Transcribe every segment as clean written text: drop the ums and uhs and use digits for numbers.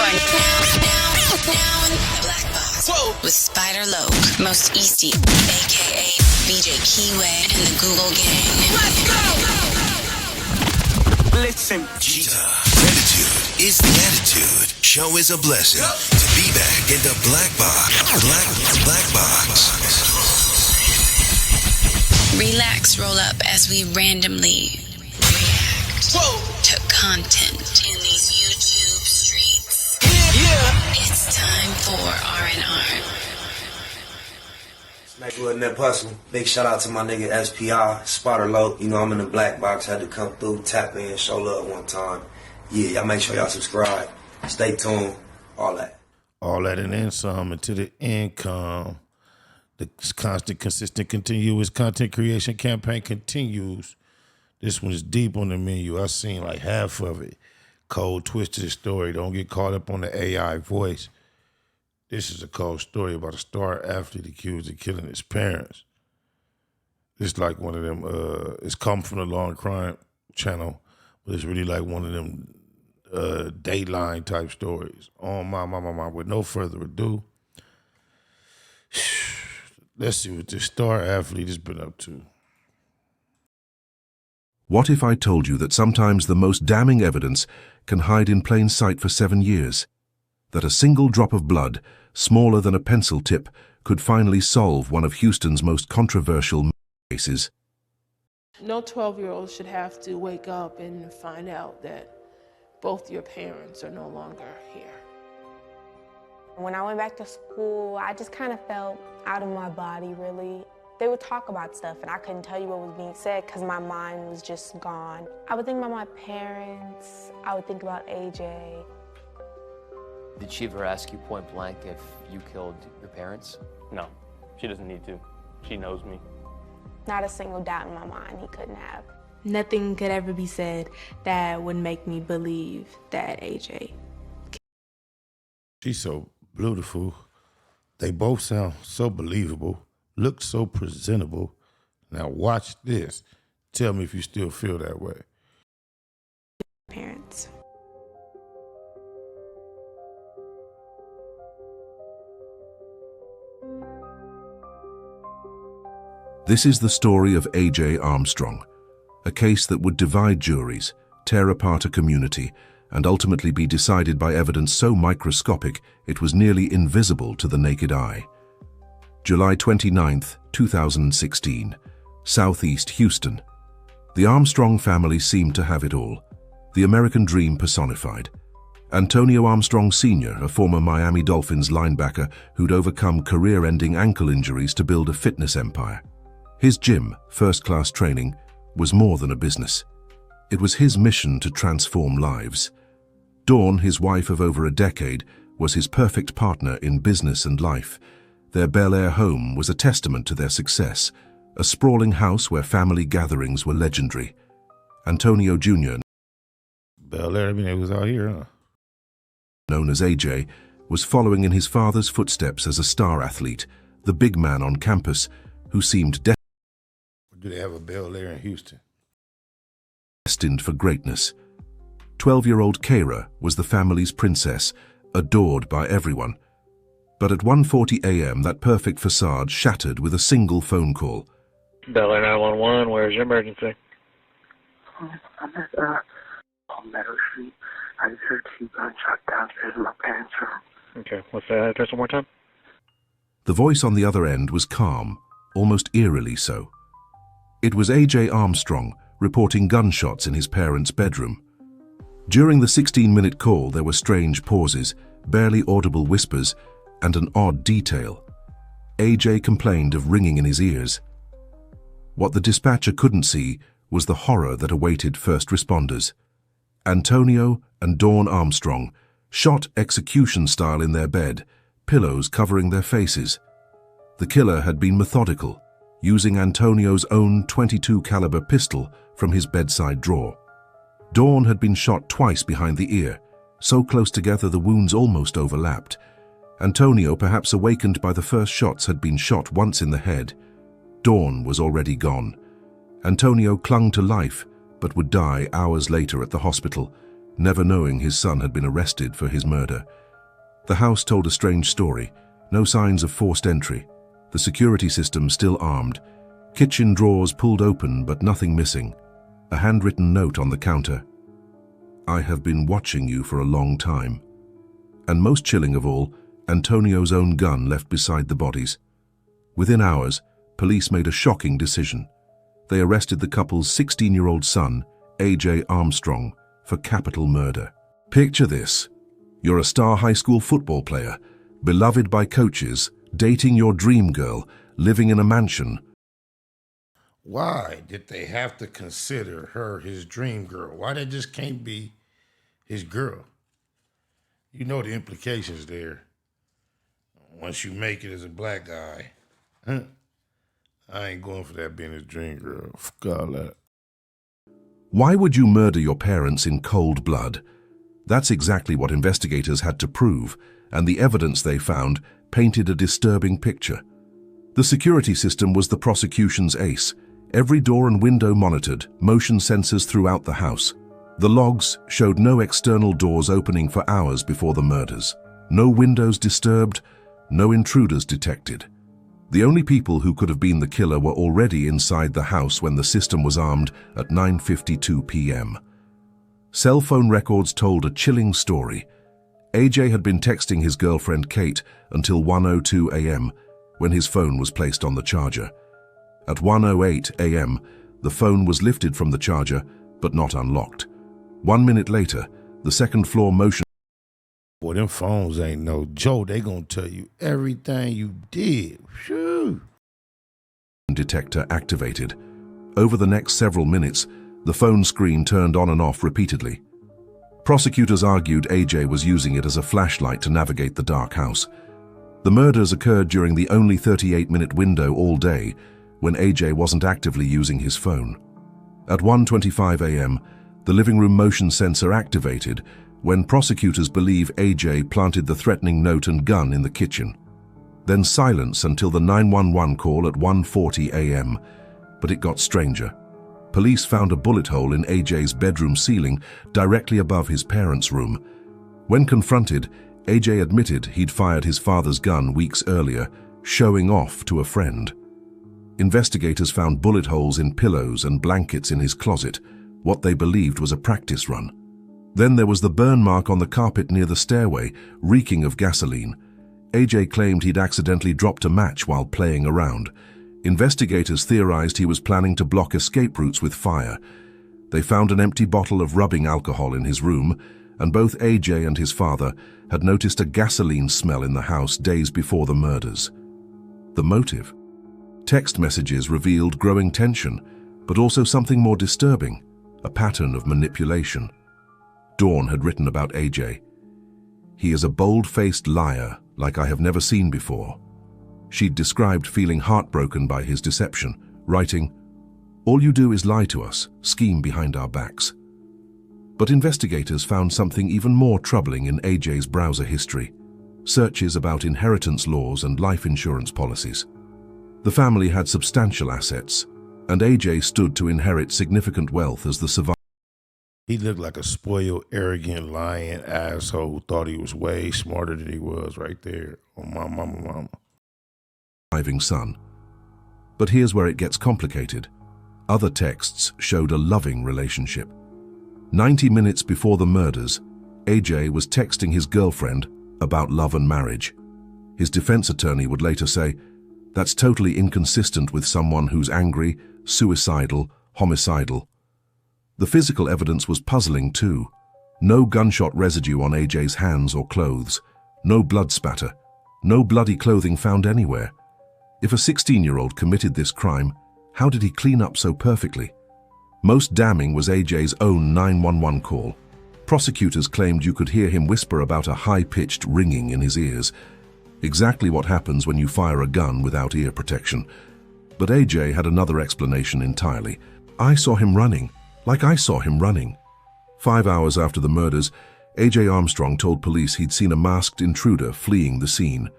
are now in the Black Box. Whoa. With Spider Loke, Most Easty, aka BJ Keyway, and the Google Gang. Let's go! Listen. Cheetah. Gratitude is the attitude. Show is a blessing. To be back in the Black Box. Black Box. Relax, roll up as we randomly react to content in these YouTube streets. Yeah. It's time for R&R. Smack with that hustle. Big shout out to my nigga SPI, Spotter Low. You know I'm in the Black Box. Had to come through, tap in, show love one time. Yeah, y'all make sure y'all subscribe. Stay tuned. All that. All that and then some into the income. The constant, consistent, continuous content creation campaign continues. This one is deep on the menu. I've seen like half of it. Cold, twisted story. Don't get caught up on the AI voice. This is a cold story about a star athlete accused of killing his parents. It's like one of them, it's come from the Law and Crime channel, but it's really like one of them Dateline type stories. Oh my. With no further ado, let's see what this star athlete has been up to. What if I told you that sometimes the most damning evidence can hide in plain sight for 7 years? That a single drop of blood, smaller than a pencil tip, could finally solve one of Houston's most controversial cases? No 12-year-old should have to wake up and find out that both your parents are no longer here. When I went back to school, I just kind of felt out of my body, really. They would talk about stuff, and I couldn't tell you what was being said because my mind was just gone. I would think about my parents. I would think about AJ. Did she ever ask you point blank if you killed your parents? No, she doesn't need to. She knows me. Not a single doubt in my mind he couldn't have. Nothing could ever be said that would make me believe that AJ. She's so beautiful. They both sound so believable, look so presentable. Now watch this. Tell me if you still feel that way. Parents. This is the story of AJ Armstrong, a case that would divide juries, tear apart a community, and ultimately be decided by evidence so microscopic it was nearly invisible to the naked eye. July 29, 2016, Southeast Houston. The Armstrong family seemed to have it all, the American dream personified. Antonio Armstrong Sr., a former Miami Dolphins linebacker who'd overcome career-ending ankle injuries to build a fitness empire. His gym, first-class training, was more than a business. It was his mission to transform lives. Dawn, his wife of over a decade, was his perfect partner in business and life. Their Bel Air home was a testament to their success, a sprawling house where family gatherings were legendary. Antonio Jr., Bel Air, it was out here, huh? known as AJ, was following in his father's footsteps as a star athlete, the big man on campus who seemed Do they have a Bel Air in Houston? destined for greatness. 12-year-old Kara was the family's princess, adored by everyone. But at 1:40 a.m., that perfect facade shattered with a single phone call. Bel Air 911, where's your emergency? I'm at Meadow Street. I just heard 2 gunshots downstairs in my parents' room. Okay, what's that address one more time? The voice on the other end was calm, almost eerily so. It was AJ Armstrong reporting gunshots in his parents' bedroom. During the 16-minute call, there were strange pauses, barely audible whispers, and an odd detail. AJ complained of ringing in his ears. What the dispatcher couldn't see was the horror that awaited first responders. Antonio and Dawn Armstrong shot execution style in their bed, pillows covering their faces. The killer had been methodical, using Antonio's own .22 caliber pistol from his bedside drawer. Dawn had been shot twice behind the ear, so close together the wounds almost overlapped. Antonio, perhaps awakened by the first shots, had been shot once in the head. Dawn was already gone. Antonio clung to life, but would die hours later at the hospital, never knowing his son had been arrested for his murder. The house told a strange story. No signs of forced entry. The security system still armed. Kitchen drawers pulled open but nothing missing. A handwritten note on the counter. "I have been watching you for a long time." And most chilling of all, Antonio's own gun left beside the bodies. Within hours, police made a shocking decision. They arrested the couple's 16-year-old son, AJ Armstrong, for capital murder. Picture this. You're a star high school football player, beloved by coaches, dating your dream girl, living in a mansion. Why did they have to consider her his dream girl? Why they just can't be his girl? You know the implications there. Once you make it as a black guy, I ain't going for that being his dream girl. Fuck all that. Why would you murder your parents in cold blood? That's exactly what investigators had to prove, and the evidence they found painted a disturbing picture. The security system was the prosecution's ace. Every door and window monitored, motion sensors throughout the house. The logs showed no external doors opening for hours before the murders. No windows disturbed, no intruders detected. The only people who could have been the killer were already inside the house when the system was armed at 9:52 p.m. Cell phone records told a chilling story. AJ had been texting his girlfriend Kate until 1:02 a.m. when his phone was placed on the charger. At 1:08 a.m., the phone was lifted from the charger, but not unlocked. 1 minute later, the second-floor motion Boy, them phones ain't no joke. They gonna tell you everything you did. Phew. detector activated. Over the next several minutes, the phone screen turned on and off repeatedly. Prosecutors argued AJ was using it as a flashlight to navigate the dark house. The murders occurred during the only 38-minute window all day, when AJ wasn't actively using his phone. At 1:25 a.m., the living room motion sensor activated when prosecutors believe AJ planted the threatening note and gun in the kitchen. Then silence until the 911 call at 1:40 a.m., but it got stranger. Police found a bullet hole in AJ's bedroom ceiling directly above his parents' room. When confronted, AJ admitted he'd fired his father's gun weeks earlier, showing off to a friend. Investigators found bullet holes in pillows and blankets in his closet, what they believed was a practice run. Then there was the burn mark on the carpet near the stairway, reeking of gasoline. AJ claimed he'd accidentally dropped a match while playing around. Investigators theorized he was planning to block escape routes with fire. They found an empty bottle of rubbing alcohol in his room, and both AJ and his father had noticed a gasoline smell in the house days before the murders. The motive? Text messages revealed growing tension, but also something more disturbing, a pattern of manipulation. Dawn had written about AJ. "He is a bold-faced liar like I have never seen before." She'd described feeling heartbroken by his deception, writing, "All you do is lie to us, scheme behind our backs." But investigators found something even more troubling in AJ's browser history: searches about inheritance laws and life insurance policies. The family had substantial assets, and AJ stood to inherit significant wealth as the survivor. He looked like a spoiled, arrogant, lying asshole who thought he was way smarter than he was right there. Oh, my mama. Surviving son. But here's where it gets complicated. Other texts showed a loving relationship. 90 minutes before the murders, AJ was texting his girlfriend about love and marriage. His defense attorney would later say, "That's totally inconsistent with someone who's angry, suicidal, homicidal." The physical evidence was puzzling too. No gunshot residue on AJ's hands or clothes, no blood spatter, no bloody clothing found anywhere. If a 16-year-old committed this crime, how did he clean up so perfectly? Most damning was AJ's own 911 call. Prosecutors claimed you could hear him whisper about a high-pitched ringing in his ears. Exactly what happens when you fire a gun without ear protection. But AJ had another explanation entirely. "I saw him running. Like I saw him running." 5 hours after the murders, AJ Armstrong told police he'd seen a masked intruder fleeing the scene,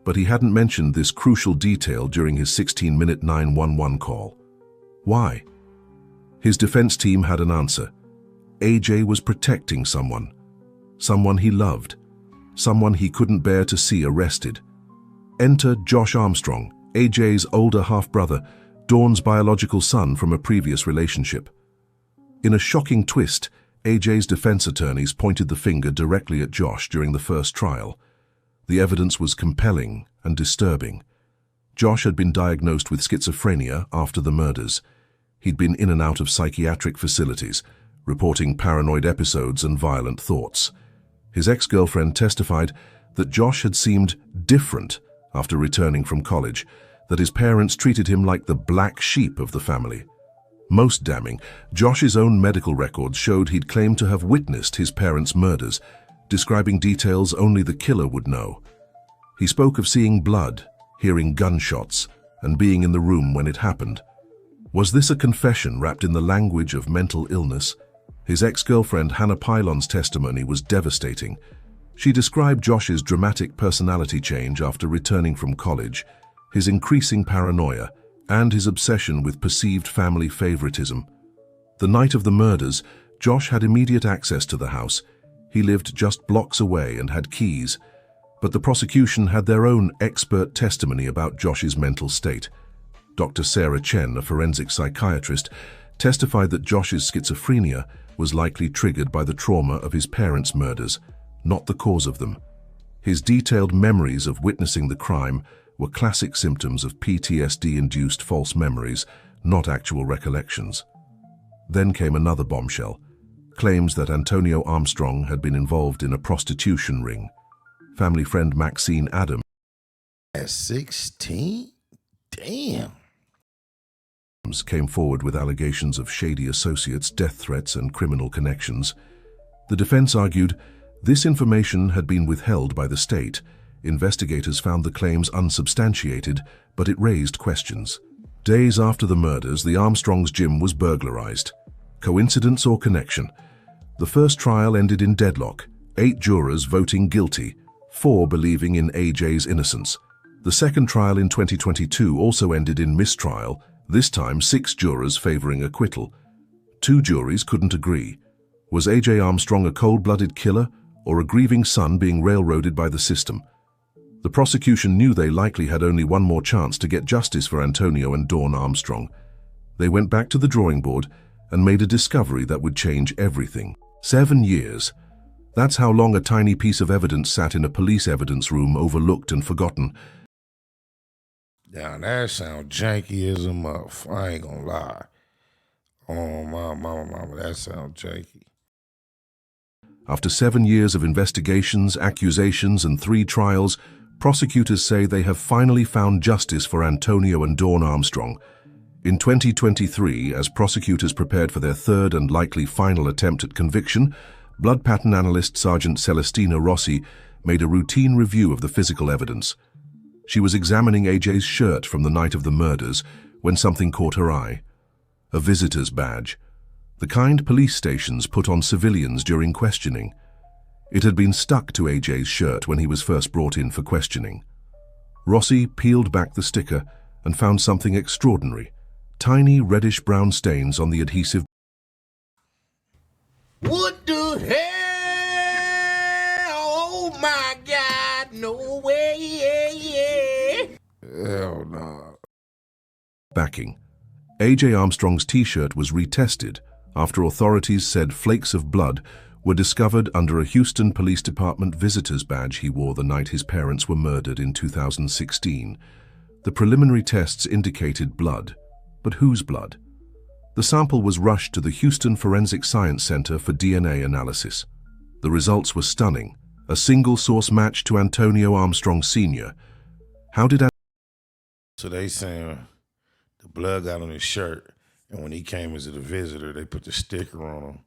but he hadn't mentioned this crucial detail during his 16-minute 911 call. Why? His defense team had an answer. AJ was protecting someone he loved, someone he couldn't bear to see arrested. Enter Josh Armstrong, AJ's older half-brother, Dawn's biological son from a previous relationship. In a shocking twist, AJ's defense attorneys pointed the finger directly at Josh during the first trial. The evidence was compelling and disturbing. Josh had been diagnosed with schizophrenia after the murders. He'd been in and out of psychiatric facilities, reporting paranoid episodes and violent thoughts. His ex-girlfriend testified that Josh had seemed different after returning from college, that his parents treated him like the black sheep of the family. Most damning, Josh's own medical records showed he'd claimed to have witnessed his parents' murders, describing details only the killer would know. He spoke of seeing blood, hearing gunshots, and being in the room when it happened. Was this a confession wrapped in the language of mental illness? His ex-girlfriend Hannah Pylon's testimony was devastating. She described Josh's dramatic personality change after returning from college, his increasing paranoia, and his obsession with perceived family favoritism. The night of the murders, Josh had immediate access to the house. He lived just blocks away and had keys, but the prosecution had their own expert testimony about Josh's mental state. Dr. Sarah Chen, a forensic psychiatrist, testified that Josh's schizophrenia was likely triggered by the trauma of his parents' murders, not the cause of them. His detailed memories of witnessing the crime were classic symptoms of PTSD-induced false memories, not actual recollections. Then came another bombshell, claims that Antonio Armstrong had been involved in a prostitution ring. Family friend Maxine Adams At 16? Damn. came forward with allegations of shady associates, death threats, and criminal connections. The defense argued this information had been withheld by the state. Investigators found the claims unsubstantiated, but it raised questions. Days after the murders, the Armstrongs' gym was burglarized. Coincidence or connection? The first trial ended in deadlock, 8 jurors voting guilty, 4 believing in AJ's innocence. The second trial in 2022 also ended in mistrial, this time 6 jurors favoring acquittal. 2 juries couldn't agree. Was AJ Armstrong a cold-blooded killer or a grieving son being railroaded by the system? The prosecution knew they likely had only one more chance to get justice for Antonio and Dawn Armstrong. They went back to the drawing board and made a discovery that would change everything. 7 years. That's how long a tiny piece of evidence sat in a police evidence room, overlooked and forgotten. Now that sound janky as a muff. I ain't gonna lie. Oh, my mama, that sound janky. After 7 years of investigations, accusations, and 3 trials, prosecutors say they have finally found justice for Antonio and Dawn Armstrong. In 2023, as prosecutors prepared for their third and likely final attempt at conviction, blood pattern analyst Sergeant Celestina Rossi made a routine review of the physical evidence. She was examining AJ's shirt from the night of the murders when something caught her eye. A visitor's badge, the kind police stations put on civilians during questioning. It had been stuck to AJ's shirt when he was first brought in for questioning. Rossi peeled back the sticker and found something extraordinary. Tiny reddish-brown stains on the adhesive. What the hell? Oh my God, no way. Hell no. Backing. AJ Armstrong's t-shirt was retested after authorities said flakes of blood were discovered under a Houston Police Department visitor's badge he wore the night his parents were murdered in 2016. The preliminary tests indicated blood. But whose blood? The sample was rushed to the Houston Forensic Science Center for DNA analysis. The results were stunning. A single source match to Antonio Armstrong Sr. How did So they saying the blood got on his shirt, and when he came as a visitor, they put the sticker on him.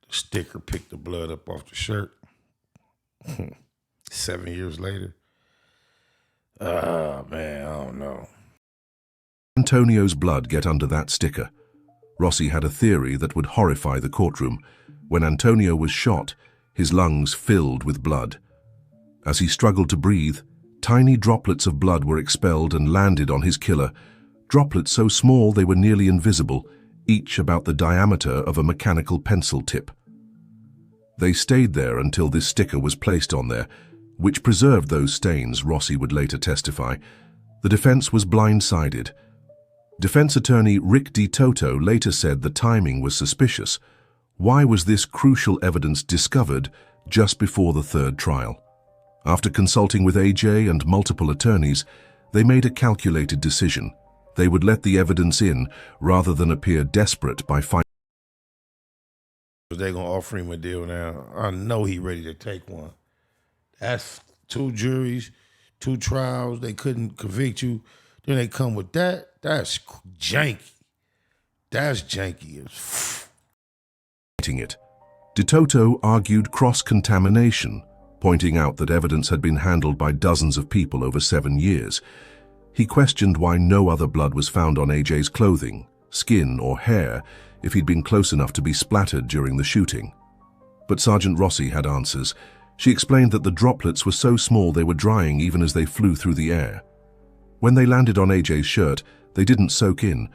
The sticker picked the blood up off the shirt. 7 years later. Oh, man, I don't know. Antonio's blood get under that sticker? Rossi had a theory that would horrify the courtroom. When Antonio was shot, his lungs filled with blood. As he struggled to breathe, tiny droplets of blood were expelled and landed on his killer, droplets so small they were nearly invisible, each about the diameter of a mechanical pencil tip. They stayed there until this sticker was placed on there, which preserved those stains, Rossi would later testify. The defense was blindsided. Defense attorney Rick DiToto later said the timing was suspicious. Why was this crucial evidence discovered just before the third trial? After consulting with AJ and multiple attorneys, they made a calculated decision. They would let the evidence in rather than appear desperate by finding. They're going to offer him a deal now. I know he ready to take one. That's 2 juries, 2 trials. They couldn't convict you. Then they come with that. That's janky. That's janky. It. DiToto argued cross-contamination, pointing out that evidence had been handled by dozens of people over 7 years. He questioned why no other blood was found on AJ's clothing, skin, or hair if he'd been close enough to be splattered during the shooting. But Sergeant Rossi had answers. She explained that the droplets were so small they were drying even as they flew through the air. When they landed on AJ's shirt, they didn't soak in.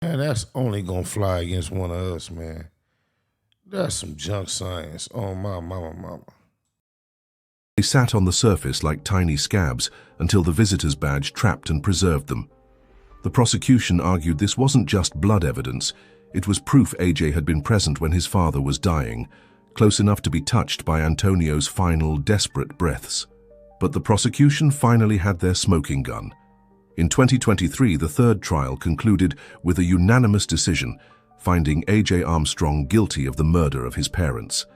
Man, that's only gonna fly against one of us, man. That's some junk science. Oh, my mama. They sat on the surface like tiny scabs until the visitor's badge trapped and preserved them. The prosecution argued this wasn't just blood evidence. It was proof AJ had been present when his father was dying, close enough to be touched by Antonio's final, desperate breaths. But the prosecution finally had their smoking gun. In 2023, the third trial concluded with a unanimous decision, finding AJ Armstrong guilty of the murder of his parents.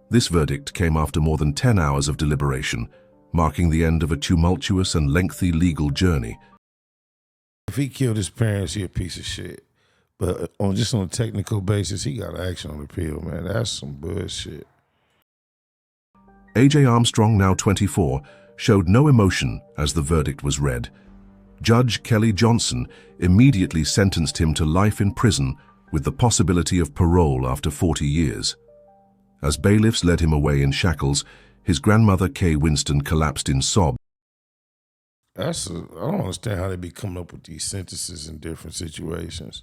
This verdict came after more than 10 hours of deliberation, marking the end of a tumultuous and lengthy legal journey. If he killed his parents, he a piece of shit. But just on a technical basis, he got action on the appeal, man. That's some bullshit. AJ Armstrong, now 24, showed no emotion as the verdict was read. Judge Kelly Johnson immediately sentenced him to life in prison with the possibility of parole after 40 years. As bailiffs led him away in shackles, his grandmother Kay Winston collapsed in sobs. I don't understand how they be coming up with these sentences in different situations.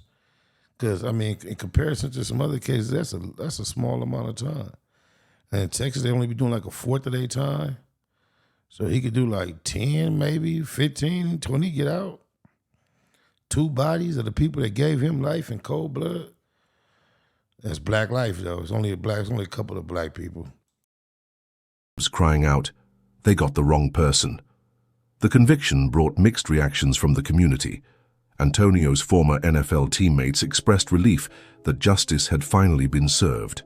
Because, I mean, in comparison to some other cases, that's a small amount of time. And in Texas, they only be doing like a fourth of their time. So he could do like 10, maybe 15, 20, get out. 2 bodies of the people that gave him life in cold blood. That's black life, though. It's only a couple of black people. Crying out, they got the wrong person. The conviction brought mixed reactions from the community. Antonio's former NFL teammates expressed relief that justice had finally been served.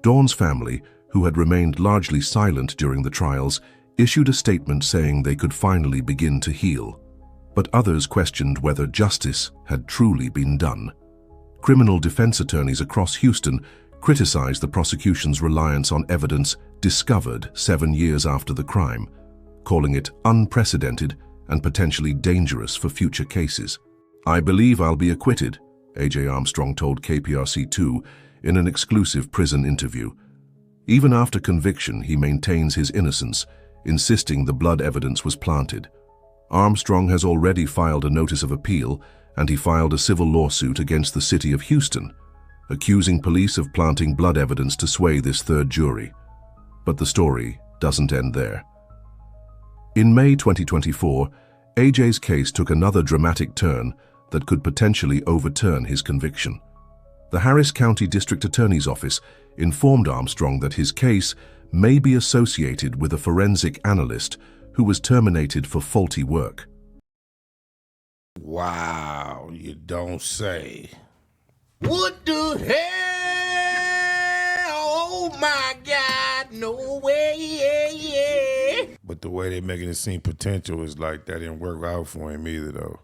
Dawn's family, who had remained largely silent during the trials, issued a statement saying they could finally begin to heal. But others questioned whether justice had truly been done. Criminal defense attorneys across Houston criticized the prosecution's reliance on evidence discovered 7 years after the crime, calling it unprecedented and potentially dangerous for future cases. "I believe I'll be acquitted," AJ Armstrong told KPRC2 in an exclusive prison interview. Even after conviction, he maintains his innocence, insisting the blood evidence was planted. Armstrong has already filed a notice of appeal, and he filed a civil lawsuit against the city of Houston, accusing police of planting blood evidence to sway this third jury. But the story doesn't end there. In May 2024, AJ's case took another dramatic turn that could potentially overturn his conviction. The Harris County District Attorney's Office informed Armstrong that his case may be associated with a forensic analyst who was terminated for faulty work. Wow, you don't say. What the hell? Oh my God, no way. But the way they're making it seem potential is like that didn't work out for him either, though.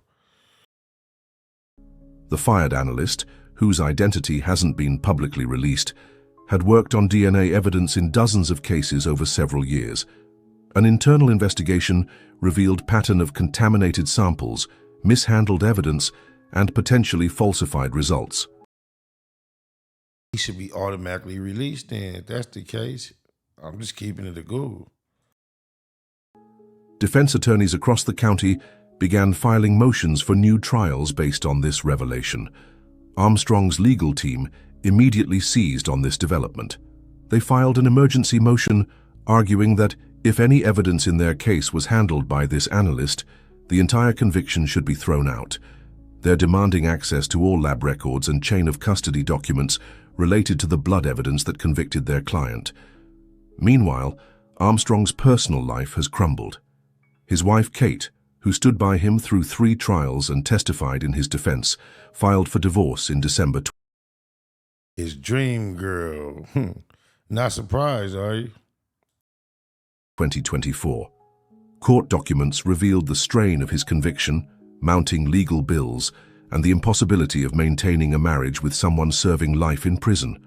The fired analyst, whose identity hasn't been publicly released, had worked on DNA evidence in dozens of cases over several years. An internal investigation revealed pattern of contaminated samples, mishandled evidence, and potentially falsified results. He should be automatically released then. If that's the case, I'm just keeping it a Google. Defense attorneys across the county began filing motions for new trials based on this revelation. Armstrong's legal team immediately seized on this development. They filed an emergency motion arguing that if any evidence in their case was handled by this analyst, the entire conviction should be thrown out. They're demanding access to all lab records and chain of custody documents related to the blood evidence that convicted their client. Meanwhile, Armstrong's personal life has crumbled. His wife, Kate, who stood by him through 3 trials and testified in his defense, filed for divorce in December. His dream girl. Not surprised, are you? 2024. Court documents revealed the strain of his conviction, mounting legal bills, and the impossibility of maintaining a marriage with someone serving life in prison.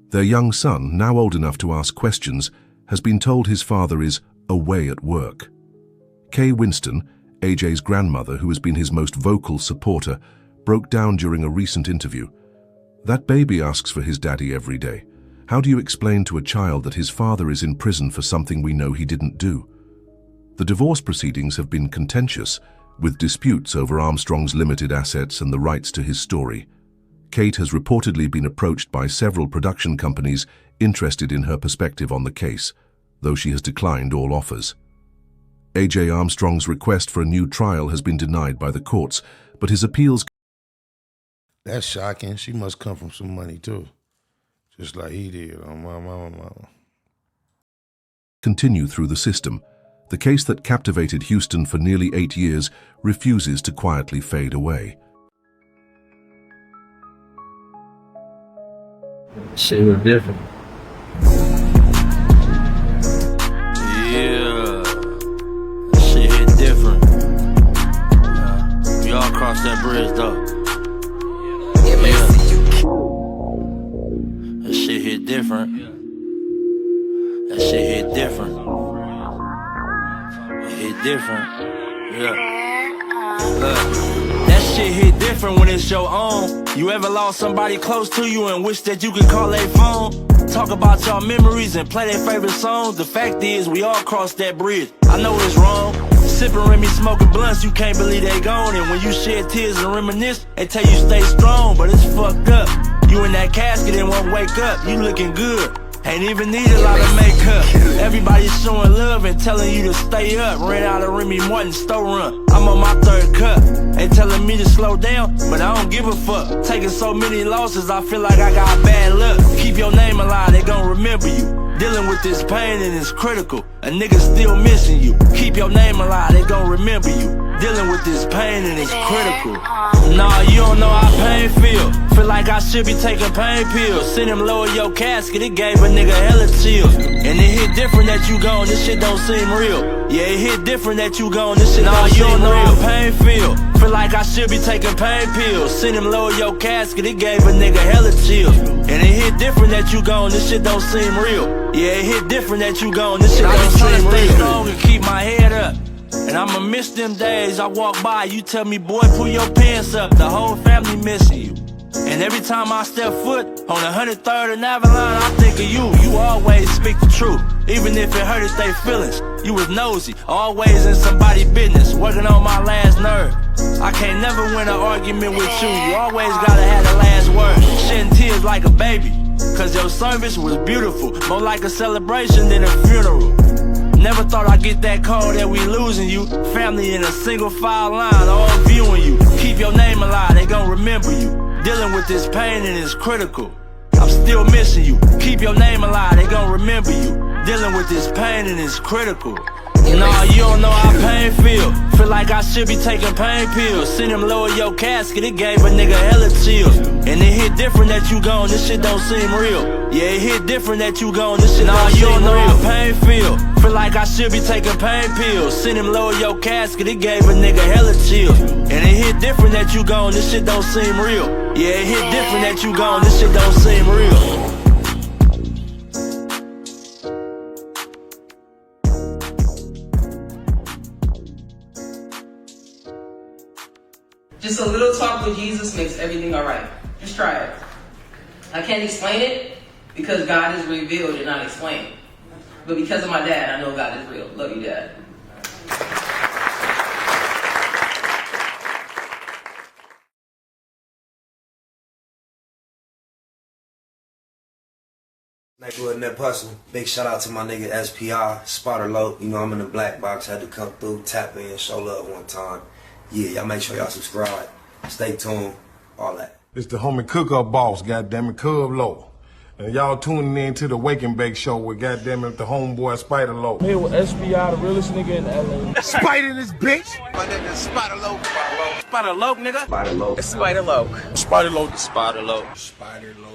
Their young son, now old enough to ask questions, has been told his father is away at work. Kay Winston, AJ's grandmother, who has been his most vocal supporter, broke down during a recent interview. That baby asks for his daddy every day. How do you explain to a child that his father is in prison for something we know he didn't do? The divorce proceedings have been contentious, with disputes over Armstrong's limited assets and the rights to his story. Kate has reportedly been approached by several production companies interested in her perspective on the case, though she has declined all offers. AJ Armstrong's request for a new trial has been denied by the courts, but his appeals... That's shocking. She must come from some money, too. Just like he did on my mama. ...continue through the system. The case that captivated Houston for nearly 8 years refuses to quietly fade away. Shit was different. Yeah, shit hit different. We all crossed that bridge though. Yeah, that shit hit different. That shit hit different. It hit different. Yeah. That shit hit different when it's your own. You ever lost somebody close to you and wish that you could call their phone? Talk about your memories and play their favorite songs. The fact is, we all crossed that bridge. I know it's wrong. Sipping Remy, smoking blunts, you can't believe they gone. And when you shed tears and reminisce, they tell you stay strong, but it's fucked up. You in that casket and won't wake up. You looking good. Ain't even need a lot of makeup. Everybody's showing love and telling you to stay up. Ran out of Remy Martin store run. I'm on my 3rd cup. They telling me to slow down, but I don't give a fuck. Taking so many losses, I feel like I got bad luck. Keep your name alive, they gon' remember you. Dealing with this pain and it's critical. A nigga still missing you. Keep your name alive, they gon' remember you. Dealing with this pain and it's critical. Nah, you don't know how pain feel. Feel like I should be taking pain pills. Send him lower your casket, it gave a nigga hella chills. And it hit different that you gone, this shit don't seem real. Yeah, it hit different that you gone, this shit don't seem real. Nah, you don't know how pain feel. Feel like I should be taking pain pills. Send him lower your casket, it gave a nigga hella chills. And it hit different that you gone, this shit don't seem real. Yeah, it hit different that you gone, this shit don't seem real. I stay strong and keep my head up. And I'ma miss them days I walk by, you tell me, boy, pull your pants up. The whole family missing you. And every time I step foot on 103rd and Avalon, I think of you. You always speak the truth, even if it hurted their feelings. You was nosy, always in somebody's business, working on my last nerve. I can't never win an argument with you. You always gotta have the last word. Shedding tears like a baby, cause your service was beautiful. More like a celebration than a funeral. Never thought I'd get that call that we losing you. Family in a single file line, all viewing you. Keep your name alive, they gon' remember you. Dealing with this pain and it's critical. I'm still missing you. Keep your name alive, they gon' remember you. Dealing with this pain and it's critical. Nah, you don't know how pain feel. Feel like I should be taking pain pills. Send him lower your casket, it gave a nigga hella chills. And it hit different that you gone, this shit don't seem real. Yeah, it hit different that you gone, this shit don't seem real. Nah, you don't know how pain feel. Feel like I should be taking pain pills. Send him lower your casket, it gave a nigga hella chills. And it hit different that you gone, this shit don't seem real. Yeah, it hit different that you gone, this shit don't seem real. Just a little talk with Jesus makes everything all right. Just try it. I can't explain it because God is revealed and not explained. But because of my dad, I know God is real. Love you, Dad. Neighborhood net hustle. Big shout out to my nigga SPI, Spotter Low. You know I'm in the black box, had to come through, tap in, show love one time. Yeah, y'all make sure y'all subscribe. Stay tuned, all that. It's the homie cook-up boss, goddammit, Cub Low. And y'all tuning in to the Wake and Bake Show with goddammit the homeboy Spider Low. Here with SPI, the realest nigga in LA. Spider this bitch! My nigga Spider Low. Spider Low, nigga. Spider Low. It's Spider Low. Spider Low. Spider Low. Spider Low.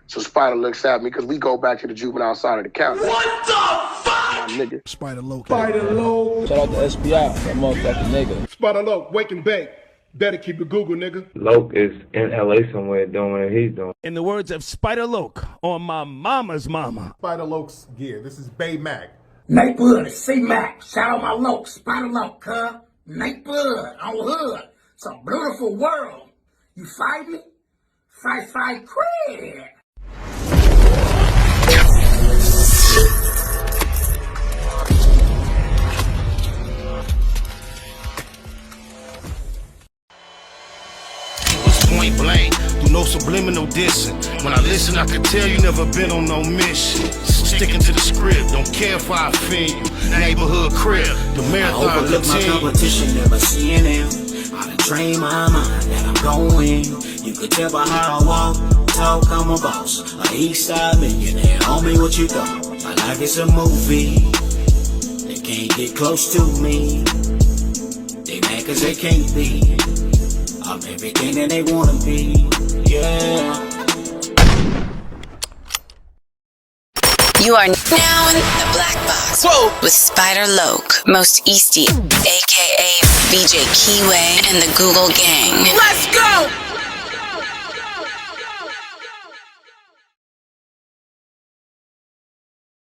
So Spider looks at me because we go back to the juvenile side of the county. What the fuck? My nigga. Spider Low. Spider Low. Shout out to SPI, that motherfucking nigga. Spider Low, Wake and Bake. Better keep it Google, nigga. Loke is in LA somewhere doing what he's doing. In the words of Spider Loke on my mama's mama. Spider Loke's gear. This is Bay Mac. Nate Blood, C-Mac. Shout out my Loke, Spider Loke, huh? Nate Blood on Hood. It's a beautiful world. You fight me? Fight, cred. Point blank, through no subliminal dissing. When I listen, I can tell you never been on no mission. Sticking to the script, don't care if I offend you. Neighborhood crib, the marathon I overlook my competition, never seeing them. I done trained my mind that I'm going. You could tell by how I walk, talk, I'm a boss. A east side millionaire, homie, what you thought? My life is a movie. They can't get close to me. They mad cause they can't be. I'm everything that they wanna be, yeah. You are now in the black box. Whoa. With Spider Loke, Most Easty, aka BJ Keyway, and the Google Gang. Let's go!